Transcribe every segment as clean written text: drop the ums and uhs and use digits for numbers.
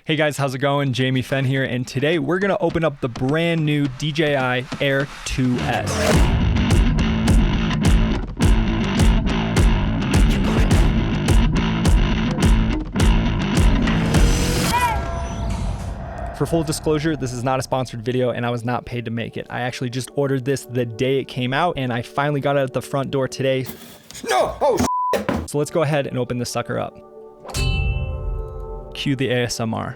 Hey guys, how's it going? Jamie Fenn here, and today we're gonna open up the brand new DJI Air 2S. For full disclosure, this is not a sponsored video and I was not paid to make it. I actually just ordered this the day it came out and I finally got it at the front door today. No! Oh, so let's go ahead and open this sucker up. Cue the ASMR.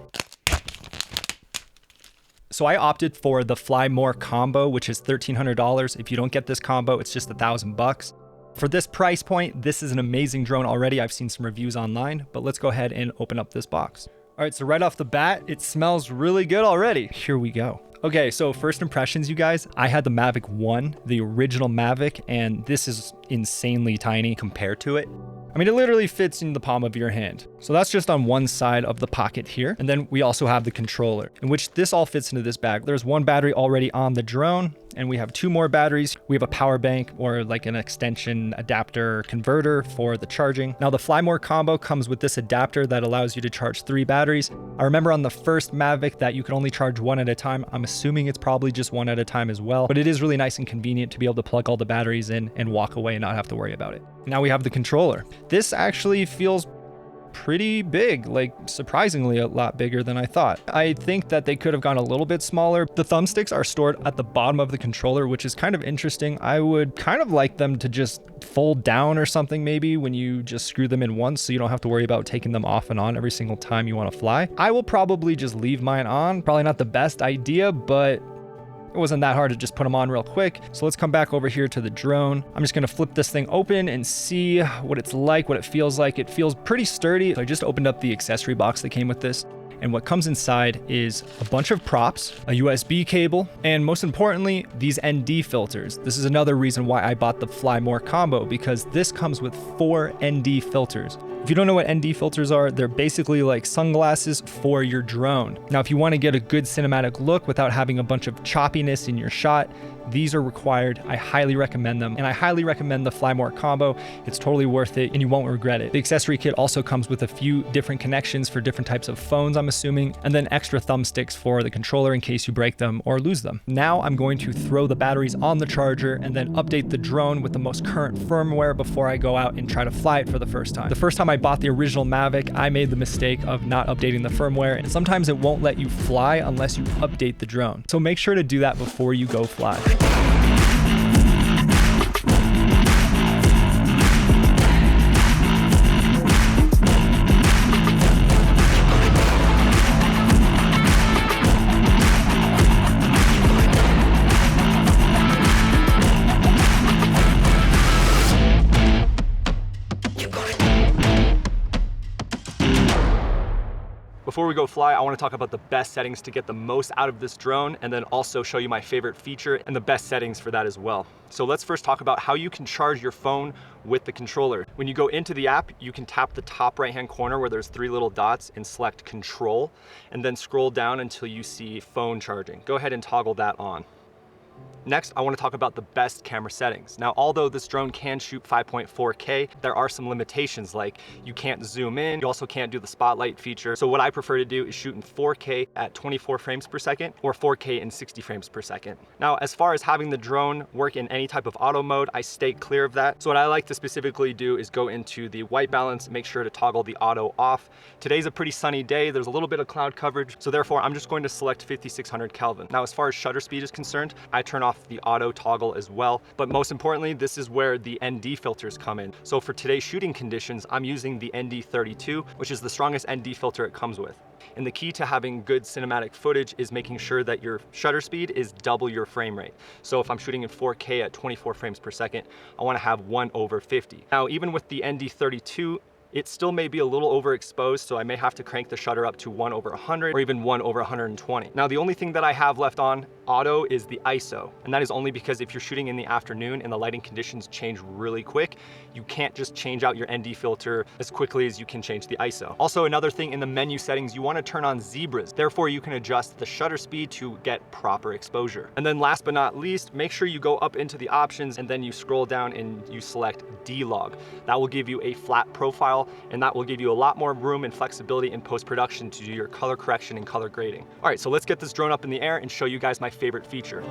So I opted for the Fly More combo, which is $1,300. If you don't get this combo, it's just $1,000. For this price point, this is an amazing drone already. I've seen some reviews online, but let's go ahead and open up this box. All right, so right off the bat, it smells really good already. Here we go. Okay, so first impressions, you guys. I had the Mavic 1, the original Mavic, and this is insanely tiny compared to it. I mean, it literally fits in the palm of your hand. So that's just on one side of the pocket here. And then we also have the controller, in which this all fits into this bag. There's one battery already on the drone, and we have two more batteries. We have a power bank or like an extension adapter converter for the charging. Now the Fly More combo comes with this adapter that allows you to charge 3 batteries. I remember on the first Mavic that you could only charge 1 at a time. I'm assuming it's probably just 1 at a time as well, but it is really nice and convenient to be able to plug all the batteries in and walk away and not have to worry about it. Now we have the controller. This actually feels pretty big, like surprisingly a lot bigger than I thought. I think that they could have gone a little bit smaller. The thumbsticks are stored at the bottom of the controller, which is kind of interesting. I would kind of like them to just fold down or something maybe when you just screw them in once so you don't have to worry about taking them off and on every single time you want to fly. I will probably just leave mine on. Probably not the best idea, but it wasn't that hard to just put them on real quick. So let's come back over here to the drone. I'm just gonna flip this thing open and see what it's like, what it feels like. It feels pretty sturdy. So I just opened up the accessory box that came with this. And what comes inside is a bunch of props, a USB cable, and most importantly, these ND filters. This is another reason why I bought the Fly More combo, because this comes with 4 ND filters. If you don't know what ND filters are, they're basically like sunglasses for your drone. Now, if you want to get a good cinematic look without having a bunch of choppiness in your shot, these are required. I highly recommend them, and I highly recommend the Fly More combo. It's totally worth it, and you won't regret it. The accessory kit also comes with a few different connections for different types of phones, I'm assuming, and then extra thumbsticks for the controller in case you break them or lose them. Now I'm going to throw the batteries on the charger and then update the drone with the most current firmware before I go out and try to fly it for the first time. The first time I bought the original Mavic, I made the mistake of not updating the firmware, and sometimes it won't let you fly unless you update the drone. So make sure to do that before you go fly. Before we go fly, I want to talk about the best settings to get the most out of this drone, and then also show you my favorite feature and the best settings for that as well. So let's first talk about how you can charge your phone with the controller. When you go into the app, you can tap the top right-hand corner where there's 3 little dots and select control, and then scroll down until you see phone charging. Go ahead and toggle that on. Next, I want to talk about the best camera settings. Now, although this drone can shoot 5.4K, there are some limitations, like you can't zoom in, you also can't do the spotlight feature. So what I prefer to do is shoot in 4K at 24 frames per second or 4K in 60 frames per second. Now, as far as having the drone work in any type of auto mode, I stay clear of that. So what I like to specifically do is go into the white balance, make sure to toggle the auto off. Today's a pretty sunny day, there's a little bit of cloud coverage, so therefore I'm just going to select 5600 Kelvin. Now, as far as shutter speed is concerned, I turn off the auto toggle as well. But most importantly, this is where the ND filters come in. So for today's shooting conditions, I'm using the ND32, which is the strongest ND filter it comes with. And the key to having good cinematic footage is making sure that your shutter speed is double your frame rate. So if I'm shooting in 4K at 24 frames per second, I want to have 1/50. Now, even with the ND32, it still may be a little overexposed, so I may have to crank the shutter up to 1/100 or even 1/120. Now, the only thing that I have left on Auto is the ISO, and that is only because if you're shooting in the afternoon and the lighting conditions change really quick, you can't just change out your ND filter as quickly as you can change the ISO. Also, another thing in the menu settings, you want to turn on zebras. Therefore, you can adjust the shutter speed to get proper exposure. And then last but not least, make sure you go up into the options and then you scroll down and you select D-Log. That will give you a flat profile, and that will give you a lot more room and flexibility in post-production to do your color correction and color grading. All right, so let's get this drone up in the air and show you guys my favorite feature.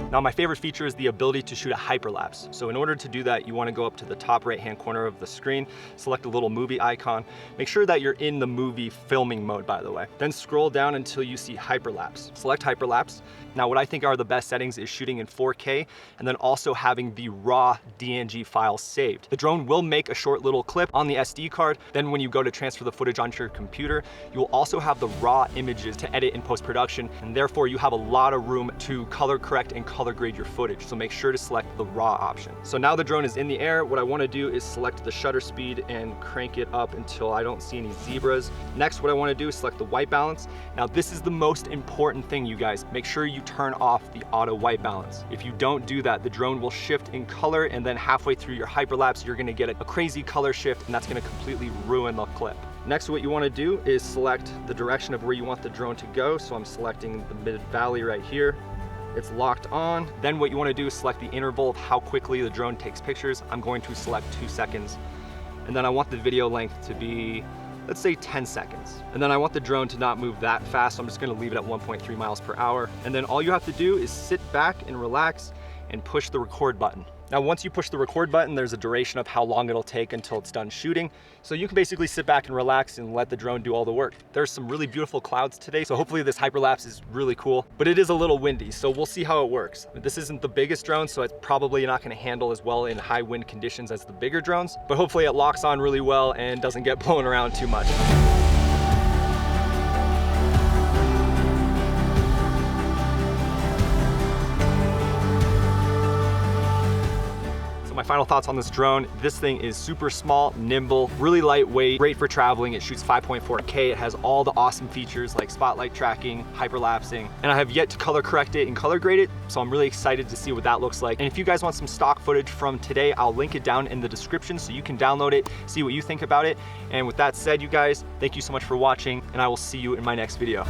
Now, my favorite feature is the ability to shoot a hyperlapse. So in order to do that, you want to go up to the top right-hand corner of the screen, select a little movie icon. Make sure that you're in the movie filming mode, by the way. Then scroll down until you see hyperlapse. Select hyperlapse. Now, what I think are the best settings is shooting in 4K and then also having the raw DNG files saved. The drone will make a short little clip on the SD card. Then when you go to transfer the footage onto your computer, you will also have the raw images to edit in post-production, and therefore you have a lot of room to color correct and color grade your footage. So make sure to select the raw option. So now the drone is in the air. What I want to do is select the shutter speed and crank it up until I don't see any zebras. Next, what I want to do is select the white balance. Now, this is the most important thing, you guys. Make sure you turn off the auto white balance. If you don't do that, the drone will shift in color, and then halfway through your hyperlapse, you're going to get a crazy color shift, and that's going to completely ruin the clip. Next, what you want to do is select the direction of where you want the drone to go. So I'm selecting the mid valley right here. It's locked on. Then what you want to do is select the interval of how quickly the drone takes pictures. I'm going to select 2 seconds. And then I want the video length to be, let's say 10 seconds. And then I want the drone to not move that fast, so I'm just gonna leave it at 1.3 miles per hour. And then all you have to do is sit back and relax and push the record button. Now, once you push the record button, there's a duration of how long it'll take until it's done shooting. So you can basically sit back and relax and let the drone do all the work. There's some really beautiful clouds today, so hopefully this hyperlapse is really cool, but it is a little windy, so we'll see how it works. This isn't the biggest drone, so it's probably not gonna handle as well in high wind conditions as the bigger drones, but hopefully it locks on really well and doesn't get blown around too much. My final thoughts on this drone: this thing is super small, nimble, really lightweight, great for traveling. It shoots 5.4K. It has all the awesome features like spotlight tracking, hyperlapsing, and I have yet to color correct it and color grade it, so I'm really excited to see what that looks like. And if you guys want some stock footage from today, I'll link it down in the description so you can download it, see what you think about it. And with that said, you guys, thank you so much for watching, and I will see you in my next video.